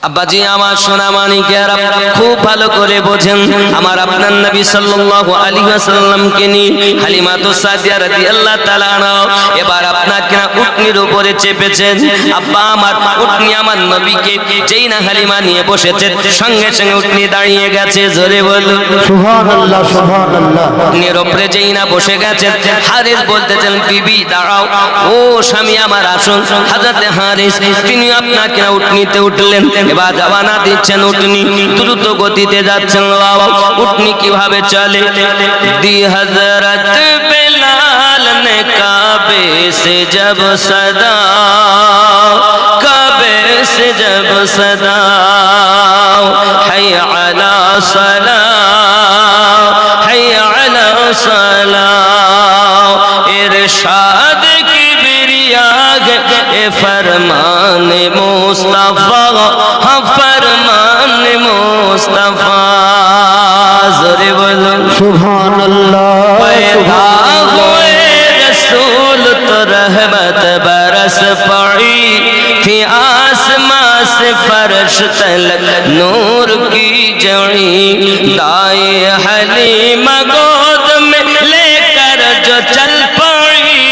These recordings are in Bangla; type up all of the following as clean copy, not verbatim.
আব্বাজি আমার সোনা মানিকেরা খুব ভালো করে বোঝেন, আমার আপনার নবী সাল্লাল্লাহু আলাইহি ওয়াসাল্লামকে নিয়ে হালিমাতু সাদিয়া রাদিয়াল্লাহু তাআলা আনহা এবার আপনাকে উটনির উপরে চেপেছেন। আব্বা আমার উটনি আমার নবীকে যেই না হালিমা নিয়ে বসেছে সঙ্গে সঙ্গে উটনি দাঁড়িয়ে গেছে। জোরে বলুন সুবহানাল্লাহ সুবহানাল্লাহ। উটনির উপরে যেই না বসে গেছে হারিস বলতেছেন বিবি দাঁড়াও, ও স্বামী আমার আসুন। হযরতে হারিস তিনি আপনাকে উটনিতে উঠলেন, এবার রওনা দিচ্ছেন। উটনি দ্রুত গতিতে যাচ্ছেন। বাবা উটনি কিভাবে চলে? দি হযরত বেলাল নে কাবে সে জব সদা, কাবে সে জব সদা হায় আলা সালাহ হায় আলা সালাহ ইরশাদ কিবরিয়া এ ফরমান মুস্তাফা ফরমান মুস্তাফা। জোরে বলুন সুবহানাল্লাহ पैदा हुए रसूल तो रहमत बरस पड़ी थी आसमां से फर्श तलक नूर की जड़ी। दाए हलीमा गोद में लेकर जो चल पड़ी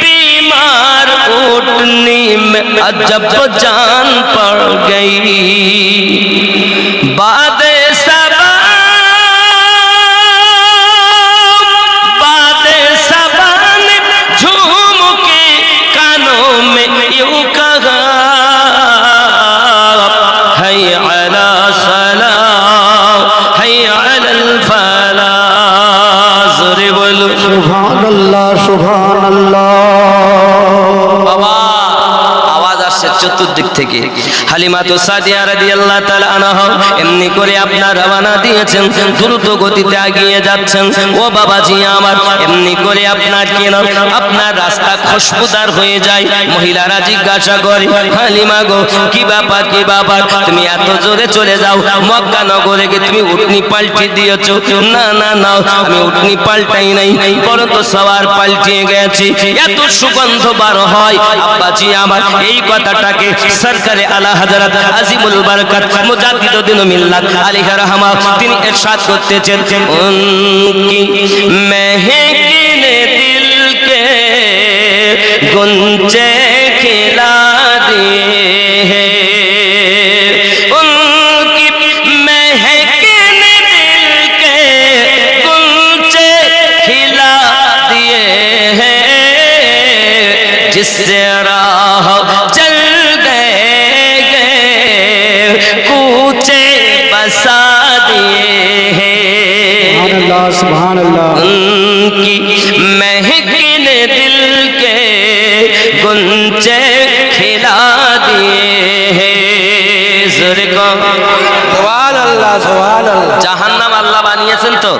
बीमार ऊँटनी में अजब जान पड़ गई। बादे सबा बादे सबा ने झूम के कानों में यूं कहा hayy ala salah hayy ala al falah। जोरे बोलो সুবহানাল্লাহ সুবহানাল্লাহ। বাবা আওয়াজ আসছে চতুর্দিক থেকে। হালিমাতু সাদিয়া রাদিয়াল্লাহু তাআলা আনহা এমনি করে আপনার রওনা দিয়েছেন, দ্রুত গতিতে এগিয়ে যাচ্ছেন। ও বাবাজি আমার এমনি করে আপনার কেন আপনার রাস্তা খুশবুদার হয়ে যায়। মহিলারা জিজ্ঞাসা করে হালিমা গো কি ব্যাপার কি ব্যাপার, তুমি এত জোরে চলে যাও? মক্কা নগরে কি তুমি উটনি পাল্টে দিয়েছো? না না না আমি উটনি পাল্টাই নাই, বরং তো সওয়ার পাল্টিয়ে গেছি। এত সুগন্ধ বার হয় আব্বাজি আমার। এই কথাটাকে সরকারে আলা হযরত আজিমুল বরকত মুজাদ্দিদুদ্দিন মিল্লাত আলাইহি রাহমা তিনি ইরশাদ করতেছেন উনকি মেহকিনে দিল কে গুঞ্জে খিলা দিয়ে হে उनकी महकने दिल के गुंजे खिला दिए हैं जिससे राह चल गए कूचे बसा दिए हैं। সুবহানাল্লাহ সুবহানাল্লাহ। उनकी महकने दिल के गुंजे खिला दिए हैं। जोरे को সুবহানাল্লাহ সুবহানাল্লাহ। জাহান্নাম আল্লাহ বানিয়েছেন তো?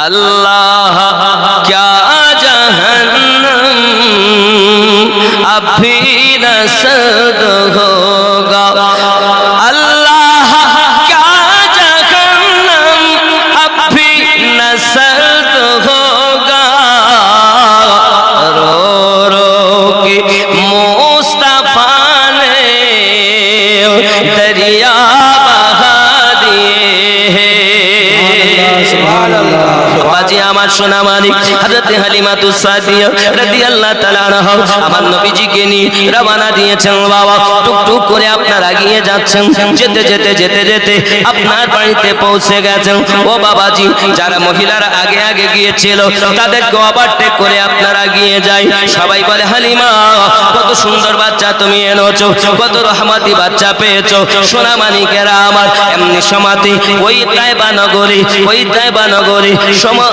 अल्लाह क्या जहन्नम अभी रसद होगा। अल्लाह क्या जहन्नम अभी नसद होगा। रो रो के मुस्तफा ने दरिया बहा दिए हैं। সুবহানাল্লাহ। বাজি আমার সোনা মানিক হযরতে হালিমাতু সাদিয়া রাদিয়াল্লাহু তাআলা আনহা আমার নবীজিকে নিয়ে রওনা দিয়েছেন। বাবা টুকটুক করে আপনার এগিয়ে যাচ্ছেন। যেতে যেতে যেতে যেতে আপনার বাড়িতে পৌঁছে গেছেন। ও বাবাজি যারা মহিলারা আগে আগে গিয়েছিল তাদেরকে ওভারটেক করে আপনারা এগিয়ে যায়। সবাই বলে হালিমা কত সুন্দর বাচ্চা তুমি এনেছো, কত রহমতি বাচ্চা পেয়েছো। সোনা মানিকেরা আমার এমনি সমাতি ওই তাইবা নগরে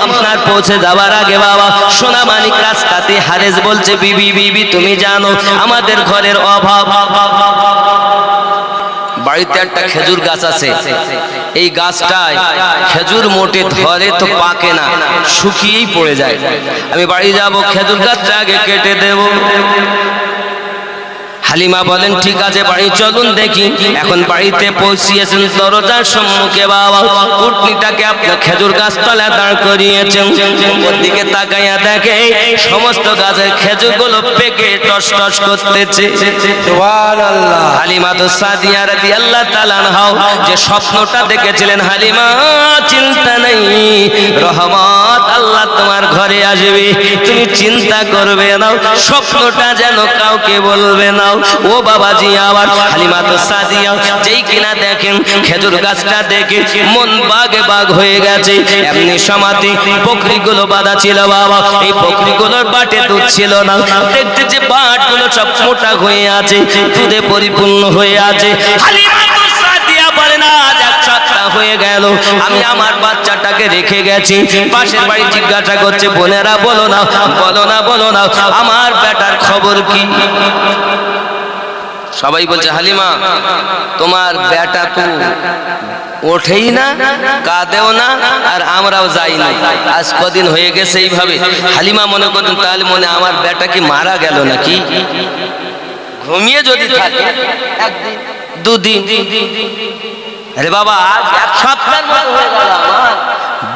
আপনার পৌঁছে যাওয়ার আগে বাবা সোনা মানিক রাস্তাতে হারেস বলছে বিবি বিবি তুমি জানো আমাদের ঘরের অভাব। বাড়িতে একটা খেজুর গাছ আছে, এই গাছটায় খেজুর মোটে ধরে তো পাকে না, শুকিয়েই পড়ে যায়। আমি বাড়ি যাব খেজুর গাছটা আগে কেটে দেব। হালিমা বলেন ঠিক আছে বাড়ি চলুন দেখি। এখন বাড়িতে পৌঁছিয়েছেন, দরজার সম্মুখে বাবা উটনিটাকে আপনার খেজুর গাছতলায় দাঁড় করিয়েছেন। ওর দিকে তাকাইয়া দেখে সমস্ত গাছের খেজুরগুলো পেকে টস টস করতেছে। সুবহানাল্লাহ। হালিমা তো সাদিয়া রাদিয়াল্লাহু তাআলা আনহা যে স্বপ্নটা দেখেছিলেন, হালিমা চিন্তা নেই, রহমত আল্লাহ তোমার ঘরে আসবে, তুমি চিন্তা করবে না, স্বপ্নটা যেন কাউকে বলবে না। ও বাবাজি আবার হালিমা তো সাদিয়া যেই কিনা দেখেন খেজুর গাছটা দেখে মন বাগে বাগ হয়ে গেছে। এমনি সমাধি বকরিগুলো বাঁধা ছিল বাবা, এই বকরিগুলোর বাটে দুধ ছিল না, দেখতে যে বাটগুলো সব মোটা হয়ে আছে, দুধে পরিপূর্ণ হয়ে আছে। হালিমা তো সাদিয়া বলে না হয়ে গেল, আমি আমার বাচ্চাটাকে রেখে গেছি। পাশের বাড়ি জিজ্ঞাসা করছে, বোনেরা বলো না বলো না বলো না আমার বেটার খবর কি? সবাই বলছে হালিমা তোমার বেটা তো ওঠেই না, কাঁদেও না, আর আমরাও যাই না, আজ কদিন হয়ে গেছে এইভাবে। হালিমা মনে করতেন তাহলে মনে আমার বেটা কি মারা গেল নাকি? ঘুমিয়ে যদি থাকে একদিন দুদিন, আরে বাবা আজ এক সপ্তাহ হয়ে গেল আমার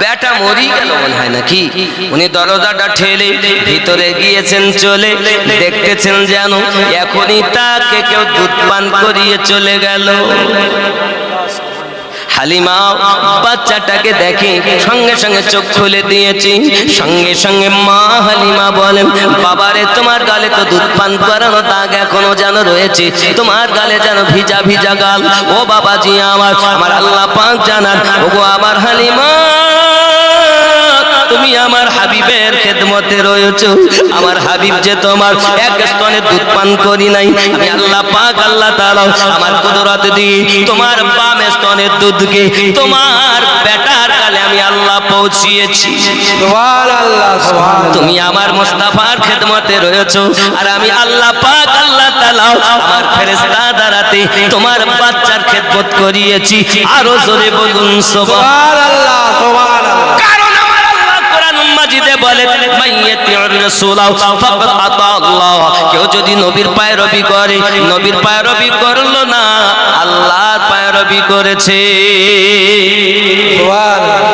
বেটা মরি গেল মনে হয় নাকি? উনি দরজাটা ঠেলে ভিতরে গিয়েছেন, চলে দেখতেছেন যেন এখনই তাকে কেউ দুধ পান করিয়ে চলে গেল। হালিমা বাচ্চাটাকে দেখে সঙ্গে সঙ্গে চোখ খুলে দিয়েছি। সঙ্গে সঙ্গে মা হালিমা বলেন, বাবারে তোমার গালে তো দুধ পান করানো দাগ এখনো যেন রয়েছে, তোমার গালে যেন ভিজা ভিজা গাল। ও বাবাজি আমার আল্লাহ পাক জানান, ওগো আমার হালিমা তুমি আমার হাবিবের খেদমতে রয়েছো। আমার হাবিব যে তোমার এক স্তনে দুধ পান করি নাই, আমি আল্লাহ পাক আল্লাহ তাআলা আমার কুদরত দিয়ে তোমার বাম স্তনের দুধকে তোমার বেটার গালে আমি আল্লাহ পৌঁছিয়েছি। সুবহানাল্লাহ সুবহানাল্লাহ। তুমি আমার মুস্তাফার খেদমতে রয়েছো, আর আমি আল্লাহ পাক আল্লাহ তাআলা আমার ফেরেশতা দ্বারাতে তোমার বাচ্চার খেদমত করিয়েছি। আরো জোরে বলুন সুবহানাল্লাহ সুবহানাল্লাহ। কারণ আমার আল্লাহ কোরআন মাজিদে বলে মাইয়াতিউর রাসূলা ফাকাদ আতা আল্লাহ, কেউ যদি নবীর পায়রবি করে, নবীর পায়রবি করলো না, আল্লাহর পায়রবি করেছে। সুবহানাল্লাহ।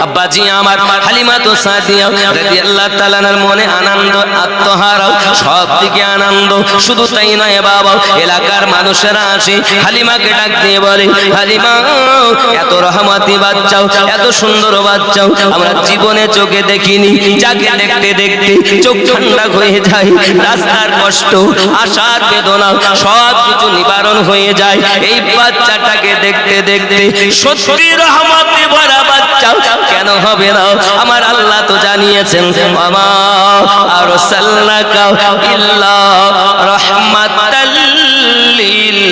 আব্বাজি আমার হালিমা তো সাদিয়া রাদিয়াল্লাহু তাআলার মনে আনন্দ, আত্মহারা, সব দিকে আনন্দ। শুধু তাই নয় বাবা, এলাকার মানুষেরা আসে হালিমাকে ডাক দিয়ে বলে, হালিমা এত রহমতি বাচ্চাও, এত সুন্দর বাচ্চাও আমরা জীবনে চোখে দেখিনি, যাকে দেখতে দেখতে চোখ ঠান্ডা হয়ে যায়, রাস্তার কষ্ট, আশার বেদনা সব কিছু নিবারণ হয়ে যায় এই বাচ্চাটাকে দেখতে দেখতে। সত্যি রহমতে ভরা বাচ্চা কেন হবে না? আমার আল্লাহ তো জানিয়েছেন, আমা আরসালনাকা ইল্লা রাহমাতাল লিল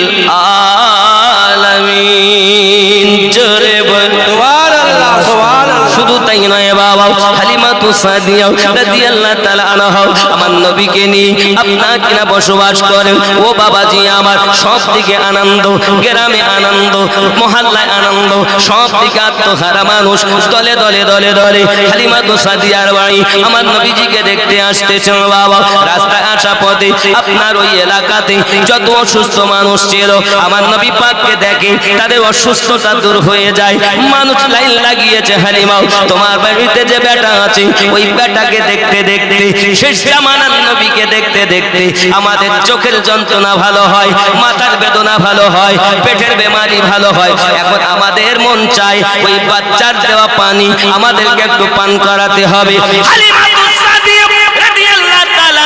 আলামিন। জোরে বল সুবহানাল্লাহ সুবহানাল্লাহ। শুধু তাই নয় বাবা, হালিমা তো সাদিয়া রাদিয়াল্লাহু তাআলা আনহা আমার নবীকে নিয়ে আপনাকে না বসবাস করেন। ও বাবাজি আমার সব দিকে আনন্দ, গ্রামে আনন্দ, মহল্লায় আনন্দ, সব দিকে আত্মহারা মানুষ দলে দলে দলে দলে হালিমা তো সাদিয়ার বাড়ি আমার নবীজিকে দেখতে আসতেছেন। বাবা রাস্তায় আসা পথে আপনার ওই এলাকাতে যত অসুস্থ মানুষ ছিল আমার নবী পাককে দেখে তাদের অসুস্থতা দূর হয়ে যায়। মানুষ লাইন লাগিয়েছে, হালিমা তোমার বাড়িতে যে বেটা আছে ওই বেটাকে দেখতে দেখতে, শেষ জামানার নবীকে দেখতে দেখতে আমাদের চোখের যন্ত্রণা ভালো হয়, মাথার বেদনা ভালো হয়, পেটের বেমারি ভালো হয়। এখন আমাদের মন চায় ওই বাচ্চার দেওয়া পানি আমাদেরকে একটু পান করাতে হবে। হালিমা সাদিয়া রাদিয়াল্লাহু তাআলা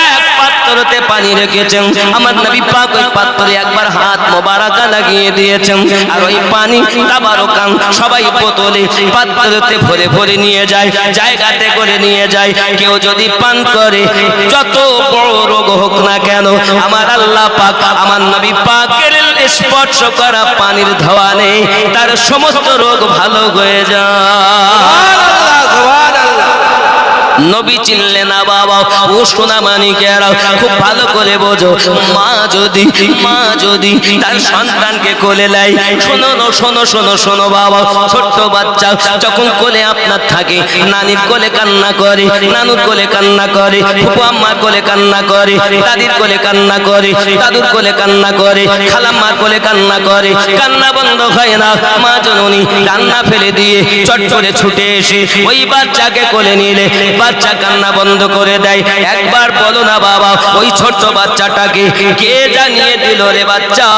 এক পাত্রতে পানি রেখেছেন, আমার নবী পাক ওই পাত্রে একবার হাত মোবারকা লাগিয়ে দিয়েছেন, আর ওই পানি তাবারকান সবাই বোতলে পাত্রতে ভরে ভরে নিয়ে যায়, জায়গাতে করে নিয়ে যায়। কেউ যদি পান করে যত বড় রোগ হোক না কেন, আমার আল্লাহ পাক আমার নবী পাকের স্পর্শ করা পানির ধোয়ানে তার সমস্ত রোগ ভালো হয়ে যায়। সুবহানাল্লাহ সুবহানাল্লাহ। নবী চিনলে না বাবা। ও সোনা মানিকেরা খুব ভালো করে বোঝো, মা যদি তার সন্তানকে কোলে নেয়, শোনো বাবা, ছোট্ট বাচ্চা যখন কোলে আপনার থাকে, নানির কোলে কান্না করে, নানুর কোলে কান্না করে, ফুপু আম্মার কোলে কান্না করে, দাদির কোলে কান্না করে, দাদুর কোলে কান্না করে, খালাম্মার কোলে কান্না করে, কান্না বন্ধ হয় না। মা জননী কান্না ফেলে দিয়ে চট করে ছুটে এসে ওই বাচ্চাকে কোলে নিলে বাচ্চা কান্না বন্ধ করে দেয়। একবার বলো না বাবা, ওই ছোট্ট বাচ্চাটাকে কে জানিয়ে দিল রে বাচ্চা,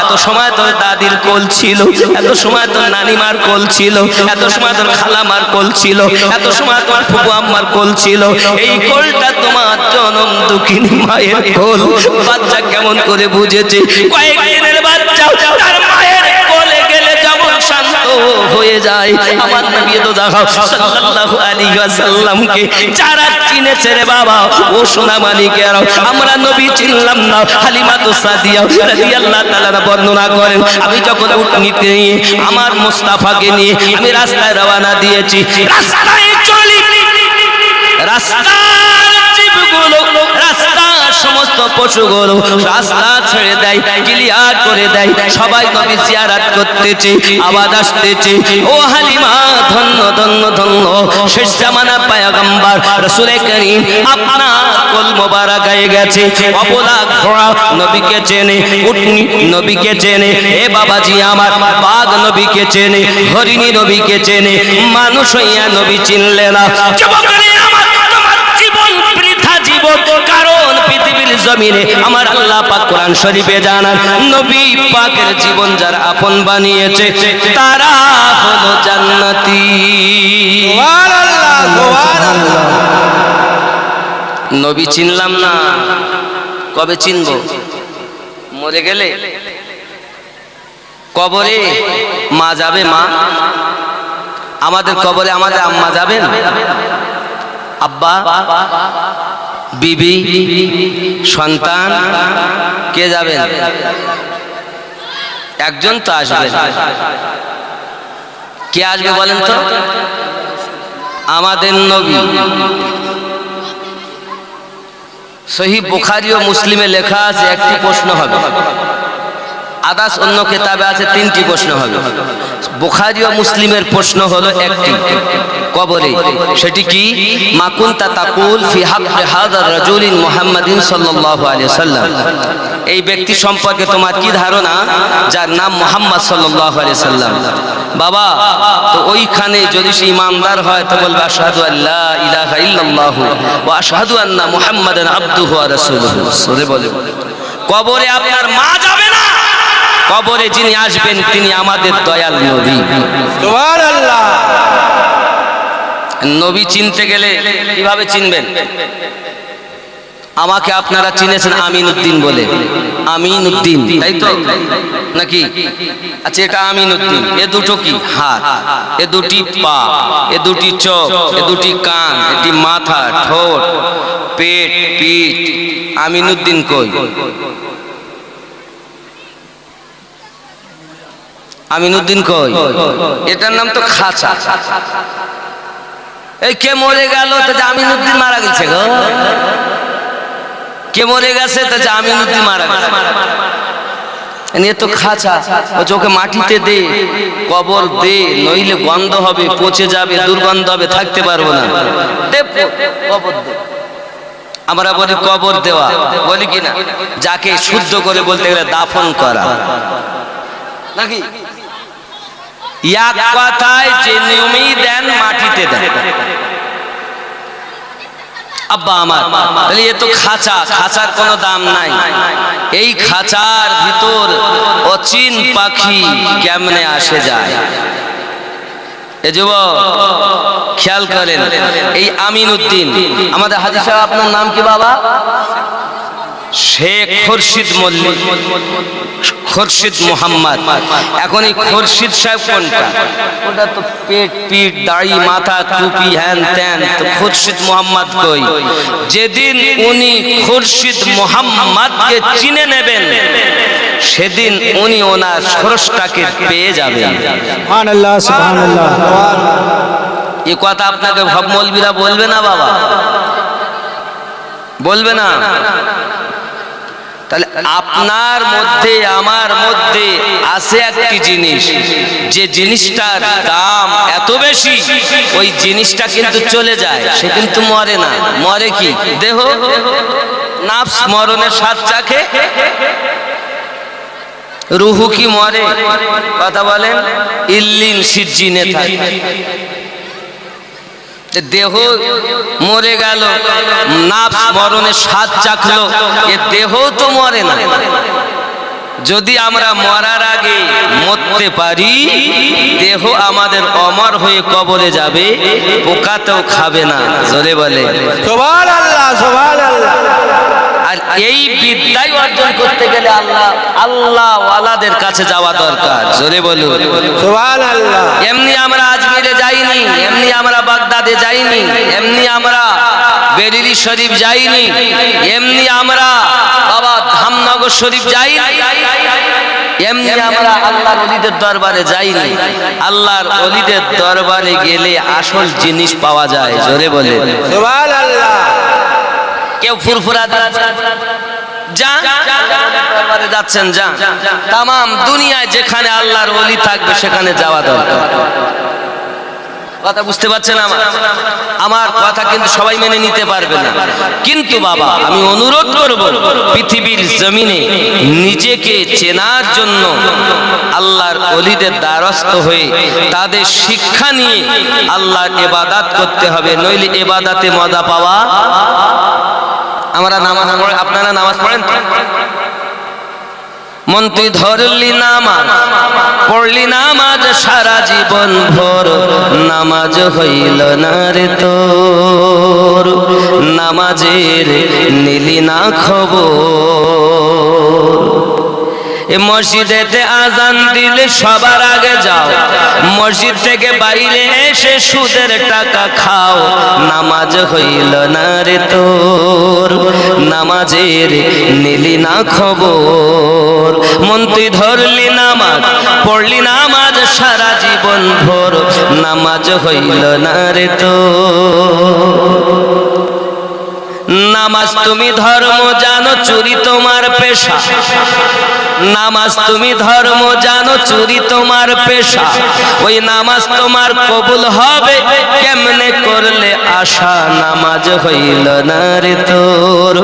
এত সময় তোর দাদির কোল ছিল, এত সময় তোর নানিমার কোল ছিল, এত সময় তোর খালামার কোল ছিল, এত সময় তোমার ফুপু আম্মার কোল ছিল, এই কোলটা তোমার জনম দুঃখিনী মায়ের কোল। বাচ্চা কেমন করে বুঝেছে? কয়েকদিনের বাচ্চা তার মায়ের কোলে গেলে যেমন শান্ত হয়ে যায়, আমার নবী তো দেখাও সাল্লাল্লাহু আলাইহি ওয়াসাল্লামকে যারা চিনেছে রে বাবা, ও সোনা মানিকেরা, আমরা নবী চিনলাম না। হালিমা সাদিয়া রাদিয়াল্লাহু তাআলা বর্ণনা করেন, আমি যখন উটনিতে নিয়ে আমার মুস্তাফাকে নিয়ে আমি রাস্তায় রওনা দিয়েছি, রাস্তায় চলি, রাস্তার জীবগুলো, রাস্তার সমস্ত পশুগুলো রাস্তা ছেড়ে দেয়, ক্লিয়ার করে দেয়, সবাই নবী জিয়ারত করতেছে, আওয়াজ আসতেছে, ও হালিমা ধন্য ধন্য ধন্য শেষ জামানা পয়গম্বর রাসূল করিম আপনার কোল মোবারক গায়ে গেছে। অবলা ঘোড়া নবীকে চেনে, উটনি নবীকে চেনে, এ বাবাজি আমার বাঘ নবীকে চেনে, হরিণী নবীকে চেনে, মানুষ হইয়া নবী চিনলে না। যুবকরে আমার, তোমার জীবন বৃথা জীবন, কারণ পৃথিবীর জমিনে আমার আল্লাহ পাক কোরআন শরীফে জানান, নবী পাকের জীবন যারা আপন বানিয়েছে তারা হলো জান্নাতি। সুবহানাল্লাহ, সুবহানাল্লাহ। নবী চিনলাম না, কবে চিনবো? মরে গেলে কবরে মা যাবে, মা আমাদের কবরে আমাদের আম্মা যাবেন, আব্বা, বিবি, সন্তান, কে যাবেন? একজন তো আসবেন। কে আসবে বলেন তো? আমাদের নবী। সহিহ বুখারী ও মুসলিমে লেখা আছে একটি প্রশ্ন হবে, আদাস অন্য কিতাবে আছে তিনটি প্রশ্ন হবে। বুখারী ও মুসলিমের প্রশ্ন হলো একটি কবরে, সেটি কি? মা কুনতা তাকুল ফি হাক্কি হাযার রাজুলিন মুহাম্মাদিন সাল্লাল্লাহু আলাইহি ওয়াসাল্লাম, এই ব্যক্তি সম্পর্কে তোমার কি ধারণা যার নাম মুহাম্মদ সাল্লাল্লাহু আলাইহি ওয়াসাল্লাম? বাবা, তো ওইখানে যদি সে ইমানদার হয় তো বলবে আশহাদু আল্লা ইলাহা ইল্লাল্লাহু ওয়া আশহাদু আন্না মুহাম্মাদান আবদুহু ওয়া রাসূলুহু। সরে বলে, কবরে আপনার মা যাবে না, কবরে যিনি আসবেন তিনি আমাদের দয়াল নবী। সুবহানাল্লাহ। নবী চিনতে গেলে কিভাবে চিনবেন? আমাকে আপনারা চিনেছেন আমিনউদ্দিন বলে, আমিনউদ্দিন, তাই তো নাকি? আচ্ছা, এটা আমিনউদ্দিন, এ দুটো কি? হাত, এ দুটি পা, এ দুটি চোখ, এ দুটি কান, এটি মাথা, ঠোঁট, পেট, পিঠ। আমিনউদ্দিন কই? আমিনউদ্দিন কই? এটার নাম তো খাঁচা। এই কে মরে গেল তো আমিনউদ্দিন মারা গেছে গো? কে মরে গেছে তো আমিনউদ্দিন মারা গেছে? এ তো খাঁচা, ও চোখে মাটিতে দে, কবর দে, নইলে গন্ধ হবে, পচে যাবে, দুর্গন্ধ হবে, থাকতে পারবো না। কবর দে। আমরা বলি কবর দেওয়া, বলি কি না? যাকে শুদ্ধ করে বলতে গেলে দাফন করা, নাকি? এক কথায় যে নিয়মেই দেন মাটিতে দেন। আব্বা আমার, তাহলে এ তো খাঁচা, খাঁচার কোনো দাম নাই। এই খাঁচার ভিতর অচিন পাখি কেমনে আসে যায়? এ যুবক খেয়াল করেন, এই আমিনউদ্দিন আমাদের হাজী সাহেব, আপনার নাম কি বাবা? শেখ খুরশিদ মল্লিক, খুরশিদ মোহাম্মদ। এখন এই খুরশিদ সাহেব কোনটা? ওটা তো পেট, পিঠ, দাড়ি, মাথা, টুপি, হ্যান ত্যান। তো খুরশিদ মোহাম্মদ কই? যেদিন উনি খুরশিদ মোহাম্মদকে চিনে নেবেন সেদিন উনি ওনার স্রষ্টাকে পেয়ে যাবেন। সুবহানাল্লাহ, সুবহানাল্লাহ। এ কথা আপনাকে সব মৌলবীরা বলবে না বাবা, বলবে না। তাহলে আপনার মধ্যে আমার মধ্যে আছে একটি জিনিস, যে জিনিসটার দাম এত বেশি ওই জিনিসটা কিন্তু চলে যায়, সে কিন্তু মরে না। মরে কি? দেহ। নাফস মরণের স্বাদ চাখে, রুহু কি মরে? কথা বলেন। ইল্লিন সিজ্জিনে থাকে। দেহ মরে গেল, নাফস মরণের স্বাদ চাখলো, এ দেহ তো মরে না। যদি আমরা মরার আগে মরতে পারি, দেহ আমাদের অমর হয়ে কবরে যাবে, পোকাতেও খাবে না। জোরে বলে সুবহানাল্লাহ, সুবহানাল্লাহ। আর এই বিদ্যাই অর্জন করতে গেলে আল্লাহ ওয়ালাদের কাছে যাওয়া দরকার। জোরে বলুন সুবহানাল্লাহ। এমনি আমরা আজমিরে যাইনি, এমনি আমরা বাগদাদে যাইনি, এমনি আমরা বেরিলি শরীফ যাইনি, এমনি আমরা বাবা ধামনগর শরীফ যাইনি, এমনি আমরা আল্লাহর ওলিদের দরবারে যাইনি। আল্লাহর ওলিদের দরবারে গেলে আসল জিনিস পাওয়া যায়। জোরে বলে সুবহানাল্লাহ। কেউ ফুরফুরা দরবারে যাচ্ছেন, যান। তামাম দুনিয়ায় যেখানে আল্লাহর ওলি থাকবে সেখানে যাওয়া দরকার। কথা বুঝতে পারছেন? আমার কথা কিন্তু সবাই মেনে নিতে পারবে না, কিন্তু বাবা আমি অনুরোধ করব, পৃথিবীর জমিনে নিজেকে চেনার জন্য আল্লাহর ওলিদের দ্বারস্থ হয়ে তাদের শিক্ষা নিয়ে আল্লাহর ইবাদত করতে হবে, নইলে ইবাদতে মজা পাওয়া। আমরা নামাজ পড়ে, আপনারা নামাজ পড়েন? মন তুই ধরলি নামাজ, পড়লি নামাজ সারা জীবন ভোর, নামাজ হইল না রে তোর, নামাজের নিলি না খবর। এ মসজিদেতে আজান দিলে সবার আগে যাও, মসজিদ থেকে বাইরে এসে সুদের টাকা খাও, নামাজ হইল না রে তোর, নামাজের নিলি না খবর। মন তুই ধরলি নামাজ, পড়লি নামাজ সারা জীবন ভোর, নামাজ হইল না রে তোর। নামাজ তুমি ধর্ম জানো, চুরি তোমার পেশা। নামাজ তুমি ধর্ম জানো, চুরি তোমার পেশা। ওই নামাজ তোমার কবুল হবে কেমনে করলে আশা, নামাজ হইল না রে তোর,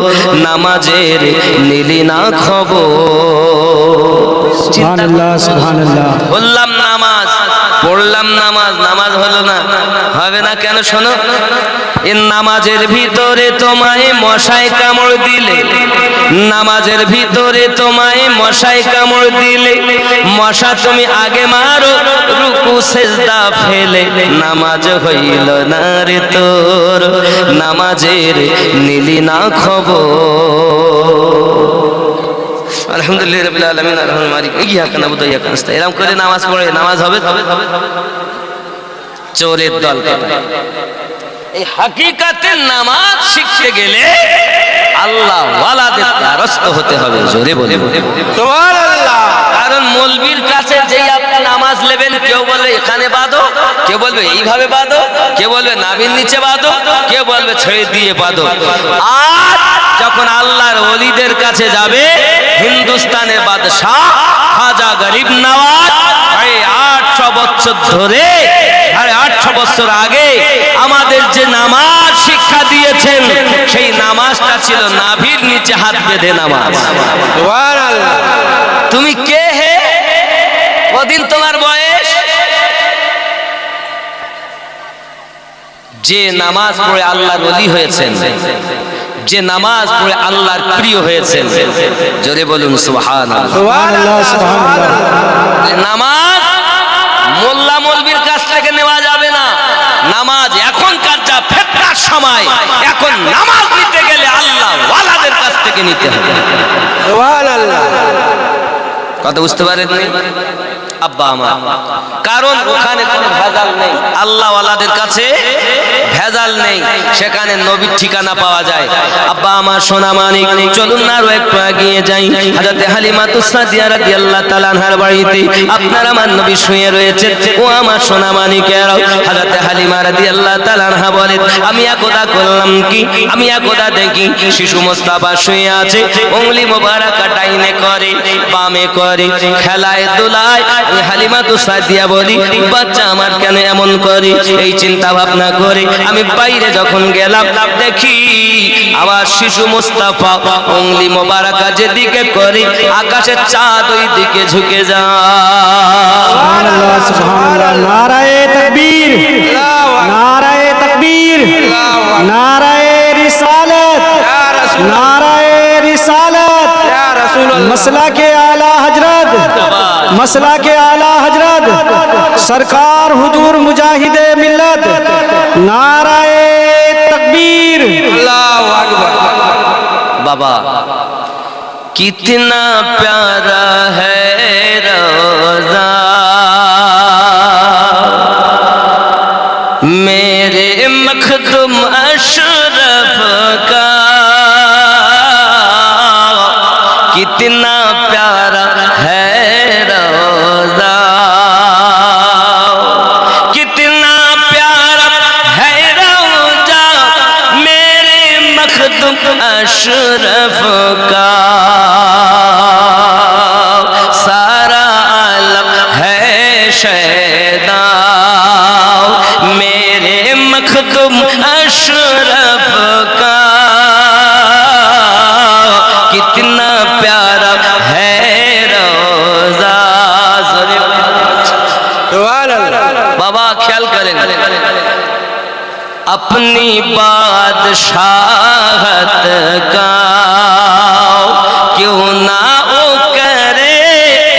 নামাজের নিলি না খবর। সুবহানাল্লাহ, সুবহানাল্লাহ। বললাম নামাজ, পড়লাম নামাজ, নামাজ হলো না, হবে না কেন? শোনো, এর নামাজের ভিতরে তোমায় মশায় কামড় দিলে, নামাজের ভিতরে তোমায় মশায় কামড় দিলে, মশা তুমি আগে মারো রুকু সেজদা ফেলে, নামাজ হইল না রে তোর, নামাজের নিলি না খবর। আলহামদুলিল্লাহ রাব্বিল আলামিন আর রহমানির মালিক ইয়াকা নাবুদু ওয়া ইয়াকা নাস্তাইন। এরকম করে নামাজ পড়ে নামাজ হবে। চোরের দল কথা। এই হাকিকাতে নামাজ শিখতে গেলে আল্লাহ ওয়ালাদের দ্বারস্থ হতে হবে। জোরে বলে সুবহানাল্লাহ। কারণ মৌলবীর কাছে যেই আপনি নামাজ নেবেন, কেউ বলবে এখানে বাঁধো, কেউ বলবে এইভাবে বাঁধো, কেউ বলবে নাভির নিচে বাঁধো, কেউ বলবে ছেড়ে দিয়ে বাঁধো। আর যখন আল্লাহর ওলিদের কাছে যাবে, হিন্দুস্তানের বাদশাহ খাজা গরিব নওয়াজ 800 বছর ধরে, 850 বছর আগে আমাদের যে নামাজ শিক্ষা দিয়েছেন, সেই নামাজটা ছিল নাভির নিচে হাত বেঁধে নামাজ। সুবহানাল্লাহ। তুমি কে হে? কদিন তোমার বয়স? যে নামাজ পড়ে আল্লাহর ওলি হয়েছেন, যে নামাজ পড়ে আল্লাহর প্রিয় হয়েছেন, জোরে বলুন সুবহানাল্লাহ। সুবহানাল্লাহ, সুবহানাল্লাহ। নামাজ মোল্লা মৌলবীর কাছ থেকে নেওয়া যাবে না। নামাজ এখনকার যা ফিতনার সময়, এখন নামাজ নিতে গেলে আল্লাহ ওয়ালাদের কাছ থেকে নিতে হবে। সুবহানাল্লাহ। কথা বুঝতে পারেন আব্বা আমার? কারণ ওখানে কোনো ভেজাল নেই, আল্লাহ ওয়ালাদের কাছে ভেজাল ভেজাল নেই, সেখানে নবীর ঠিকানা পাওয়া যায়। আব্বা আমার সোনা মানিক, চলুন না আরো একটু এগিয়ে যাই। হযরত হালিমাতুস সাদিয়া রাদিয়াল্লাহু তাআলা আনহার বাড়িতে আপনার আমার নবী শুয়ে রয়েছেন। ও আমার সোনা মানিকেরা, হযরত হালিমা রাদিয়াল্লাহু তাআলা আনহা বলেন, আমি একদা করলাম কি, আমি একদা দেখি শিশু মোস্তাফা শুয়ে আছে, উংলি মোবারকা ডাইনে করে বামে করে, খেলায় দোলায়। আমি হালিমাতুস সাদিয়া বলি, বাচ্চা আমার কেন এমন করে? এই চিন্তা ভাবনা করে আমি বাইরে যখন গেলাম, দেখি আমার শিশু মোস্তাফা উংলি মোবারকা যেদিকে করে, আকাশের চাঁদ ওই দিকে ঝুঁকে যায়। সুবহানাল্লাহ সুবহানাল্লাহ। নারায়ে তাকবীর, নারায়ে তাকবীর, নারায়ে রিসালাত, নারায়ে রিসালাত, मसला के आला हजरत, मसला के आला हजरत सरकार हुजूर मुजाहिदे मिल्लत, नाराए तकबीर। अल्लाहु अकबर। बाबा कितना प्यारा है रोज़ा मेरे मखदूम अशरफ का, कितना प्यारा है रोज़ा, कितना प्यारा है रोज़ा मेरे मखदूम अशरफ का, सारा आलम है शैदा मेरे मखदूम अशरफ का, कितना प्यारा है रोज़ा। सुभान अल्लाह। बाबा ख्याल करें, अपनी बादशाहत का क्यों ना ओ करेला,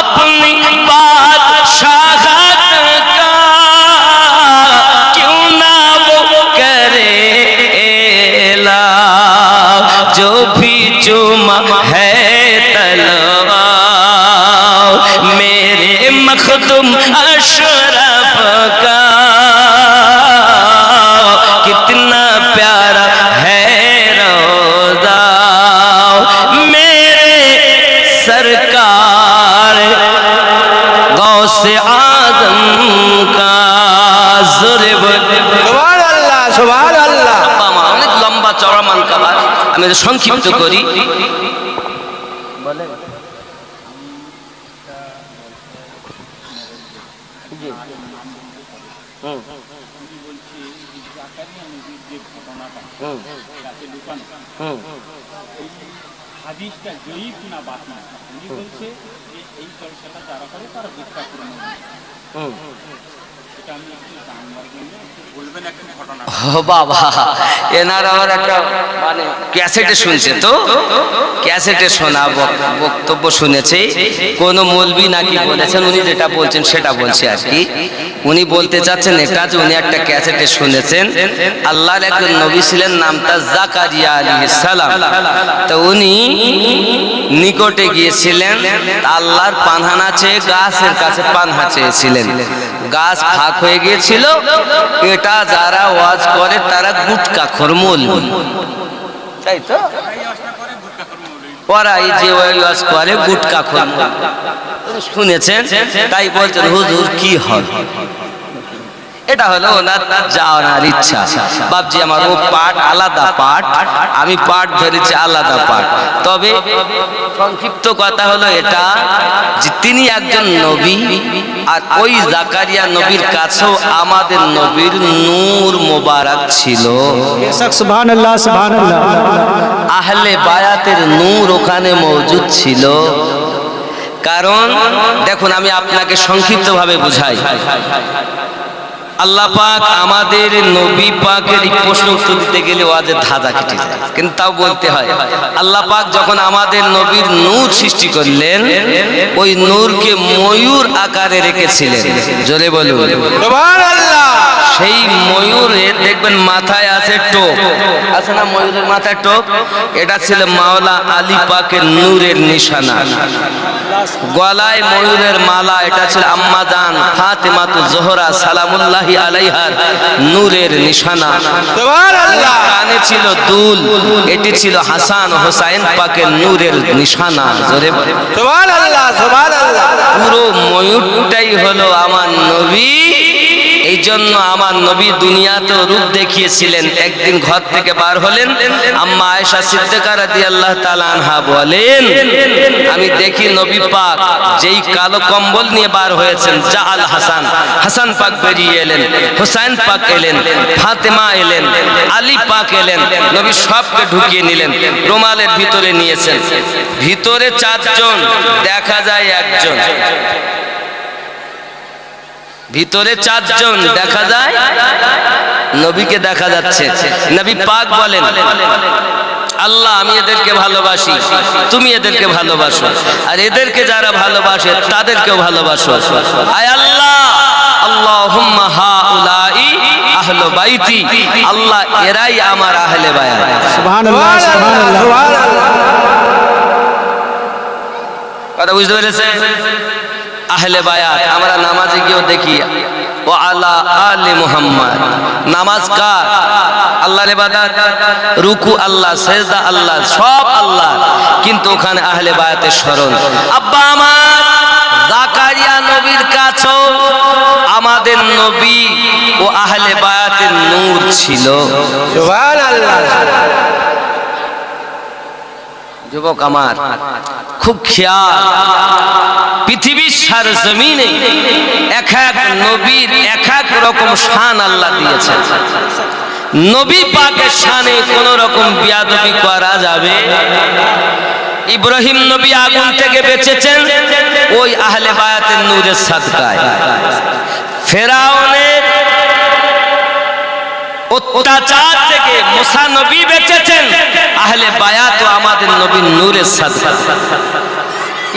अपनी बादशाहत का क्यों ना वो करेला, जो भी चुमा है तलवा मेरे मखदूम अशरफ का, कितना प्यारा है रोज़ा मेरे सरकार गौसे आज़म का। सुभान अल्लाह, सुभान अल्लाह। অনেক লম্বা চওড়া মানকাবা, আমি এটা সংক্ষিপ্ত করি। হাদিসটা জয়ীফ না বাতিল, উনি বলছে যে এই জলসাটা যারা করে তারা ভিক্ষা করে নেবে। এটা আমি একটু জানবার জন্য একটু বলবেন একটু ঘটনা। ও বাবা, এনার আমার একটা মানে ক্যাসেটে শুনছে, তো ক্যাসেটে শোনা বক্তব্য শুনেছে, কোন মৌলবি নাকি বলেছেন, উনি যেটা বলছেন সেটা বলছে আর কি। উনি বলতে চাচ্ছেন এটা যে উনি একটা ক্যাসেটে শুনেছেন আল্লাহর একজন নবী ছিলেন, নামটা জাকারিয়া আলাইহিস সালাম। তো উনি নিকটে গিয়েছিলেন, আল্লাহর পানহানা চেয়ে গাছের কাছে পানহা চেয়েছিলেন, গাছ ফাঁক হয়ে গিয়েছিল। এটা যারা ওয়াজ করে তারা গুটকাখোর মৌলবি, তাই তো, ওরা এই যে ওয়াজ করে গুটকাখোর মৌলবি শুনেছেন, তাই বলছেন হুজুর কি হবে। এটা হলো ওনার জানার ইচ্ছা। বাপজি আমার ও পাঠ আলাদা পাঠ, আমি পাঠ ধরেছি আলাদা পাঠ। তবে সংক্ষিপ্ত কথা হলো এটা যে তিনি একজন নবী, আর ওই জাকারিয়া নবীর কাছেও আমাদের নবীর নূর মোবারক ছিল। बेशक सुभान अल्लाह, सुभान अल्लाह। আহলে বায়াতের নূর ওখানে মওজুদ ছিল। কারণ দেখুন, আমি আপনাকে সংক্ষিপ্তভাবে বুঝাই। আল্লাহ পাক আমাদের নবী পাকের এই প্রশ্ন উত্তর দিতে গেলে ওয়াজের ধাঁধা কেটে যায়, কিন্তু তাও বলতে হয়। আল্লাহ পাক যখন আমাদের নবীর নূর সৃষ্টি করলেন, ওই নূরকে ময়ূর আকারে রেখেছিলেন। জোরে বলুন सुभान अल्लाह। সেই ময়ূরে দেখবেন মাথায় আছে টোপ, আছে না ময়ূরের মাথায় টোপ? এটা ছিল মাওলা আলী পাকের নূরের নিশানা। গলায় ময়ূরের মালা, এটা ছিল আম্মা জান ফাতেমাতু জোহরা সালামুল্লাহি আলাইহার নূরের নিশানা। সুবহানাল্লাহ। কানে ছিল দুল, এটি ছিল হাসান হোসাইন পাকের নূরের নিশানা। জোরে বলে সুবহানাল্লাহ সুবহানাল্লাহ। পুরো ময়ূরটাই হলো আমার নবী। এই জন্য আমার নবী দুনিয়াতে রূপ দেখিয়েছিলেন। একদিন ঘর থেকে বার হলেন, আম্মা আয়েশা সিদ্দিকা রাদিয়াল্লাহু তাআলা আনহা বলেন, আমি দেখি নবী পাক যেই কালো কম্বল নিয়ে বার হয়েছেন, জাআল হাসান, হাসান পাক বেরিয়ে এলেন, হোসেন পাক এলেন, ফাতেমা এলেন, আলী পাক এলেন। নবী সবকে ঢুকিয়ে নিলেন, রুমালের ভিতরে নিয়েছেন। ভিতরে 4 জন, দেখা যায় 1 জন। ভিতরে 4 জন, দেখা যায় নবীকে দেখা যাচ্ছে। নবী পাক বলেন, আল্লাহ আমি এদেরকে ভালোবাসি, তুমি এদেরকে ভালোবাসো, আর এদেরকে যারা ভালোবাসে তাদেরকেও ভালোবাসো। আয় আল্লাহ, আল্লাহুম্মা হাউলাই আহলে বাইতি, আল্লাহ এরাই আমার আহলে বায়াত। সুবহানাল্লাহ সুবহানাল্লাহ। কথা বুঝতে পেরেছেন? আহলে বায়াত আমরা নামাজে গিয়েও দেখি, ও আলা আলি মুহাম্মদ। নামাজ কার? আল্লাহর ইবাদত, রুকু আল্লাহ, সেজদা আল্লাহ, সব আল্লাহ, কিন্তু ওখানে আহলে বায়াতের স্মরণ। আব্বা আমার জাকারিয়া নবীর কাছেও আমাদের নবী ও আহলে বায়াতের নূর ছিল। সুবহানাল্লাহ। যুবক আমার খুব খেয়াল, পৃথিবীর সারজমিনে এক এক নবীর এক এক রকম শান আল্লাহ দিয়েছেন। নবী পাকের শানে কোন রকম বিয়াদবি করা যাবে? ইব্রাহিম নবী আগুন থেকে বেঁচেছেন ওই আহলে বায়াতের নূরের সাদকায়। ফেরাউনের অত্যাচার থেকে মুসা নবী বেঁচেছেন আহলে বায়াত ও আমাদের নবীর নূরের সাদকা।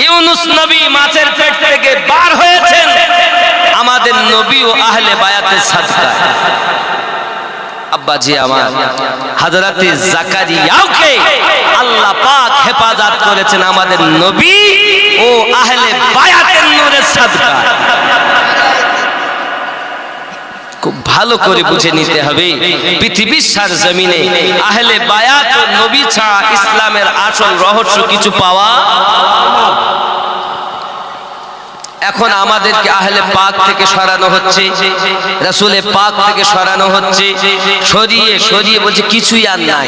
ইউনুস নবী মাছের পেট থেকে বার হয়েছেন আমাদের নবী ও আহলে বায়াতের সাদকা। আব্বাজি আমার হযরতে জাকারিয়াকে আল্লাহ পাক হেফাজত করেছেন আমাদের নবী ও আহলে বায়াতের নূরের সাদকা। খুব ভালো করে বুঝে নিতে হবে, পৃথিবীর সারজমিনে আহলে বায়াত ও নবী ছাড়া ইসলামের আসল রহস্য কিছু পাওয়া। এখন আমাদেরকে আহলে পাক থেকে সরানো হচ্ছে, রাসূলে পাক থেকে সরানো হচ্ছে, সরিয়ে সরিয়ে বলছে কিছুই আর নাই।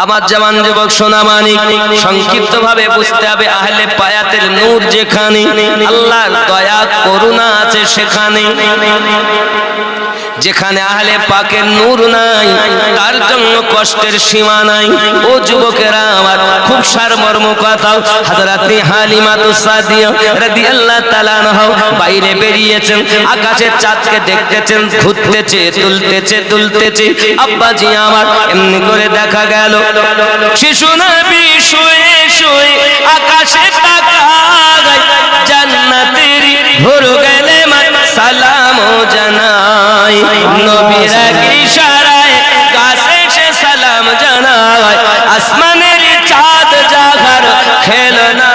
আমার জওয়ান যুবক সোনা মানিক, সংক্ষিপ্ত ভাবে বুঝতে হবে, আহলে বায়াতের নূর যেখানে, আল্লাহর দয়া করুণা আছে সেখানে। যেখানে আহলে পাকের নূর নাই তার জন্য কষ্টের সীমা নাই। ও যুবকেরা আমার, খুব সারমর্ম কথা। হযরতে হালিমাতুস সাদিয়া রাদিয়াল্লাহু তাআলা আনহা বাইরে বেরিয়েছেন, আকাশের চাঁদকে দেখতেছেন, ঘুরতেছে, দুলতেছে। আব্বাজি আমার এমনি করে দেখা গেল শিশু নবী শুয়ে শুয়ে আকাশে তাকায়, জান্নাতের ভোর গেলে সালাম জানাই, নবীর এক ইশারায় গাছে সে সালাম জানাই, আসমানের চাঁদ জাগার খেলনা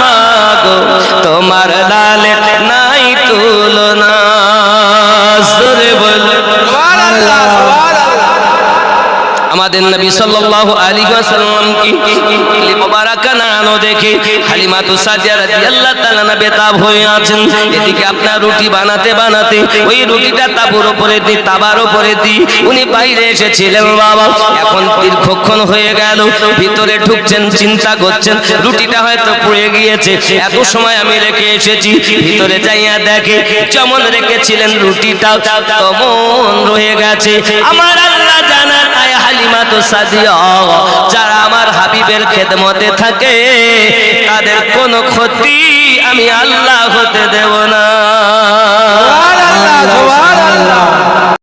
মাগো, তোমার লালের নাই তুলনা। জোরে বল সুবহানাল্লাহ সুবহানাল্লাহ। আমাদের নবী সাল্লাল্লাহু আলাইহি ওয়াসাল্লাম কি মুবারাকা নানো দেখে হালিমাতুস সাদিয়া রাদিয়াল্লাহু তাআলা না বেতাব হয়ে আছেন। এদিকে আপনার রুটি বানাতে বানাতে ওই রুটিটা তাবুর উপরে দি, তাবার উপরে দি উনি বাইরে এসেছিলেন। বাবা এখন দীর্ঘক্ষণ হয়ে গেল, ভিতরে ঢুকছেন, চিন্তা করছেন রুটিটা হয়তো পুড়ে গিয়েছে, এত সময় আমি রেখে এসেছি। ভিতরে যাইয়া দেখে যেমন রেখেছিলেন রুটিটা তেমন রয়ে গেছে। আমার আল্লাহ জানান, আয় হালিমাতুস সাদিয়া, যারা আমার হাবিবের খেদমতে থাকে তাদের কোনো ক্ষতি আমি আল্লাহ হতে দেব না। সুবহানাল্লাহ সুবহানাল্লাহ।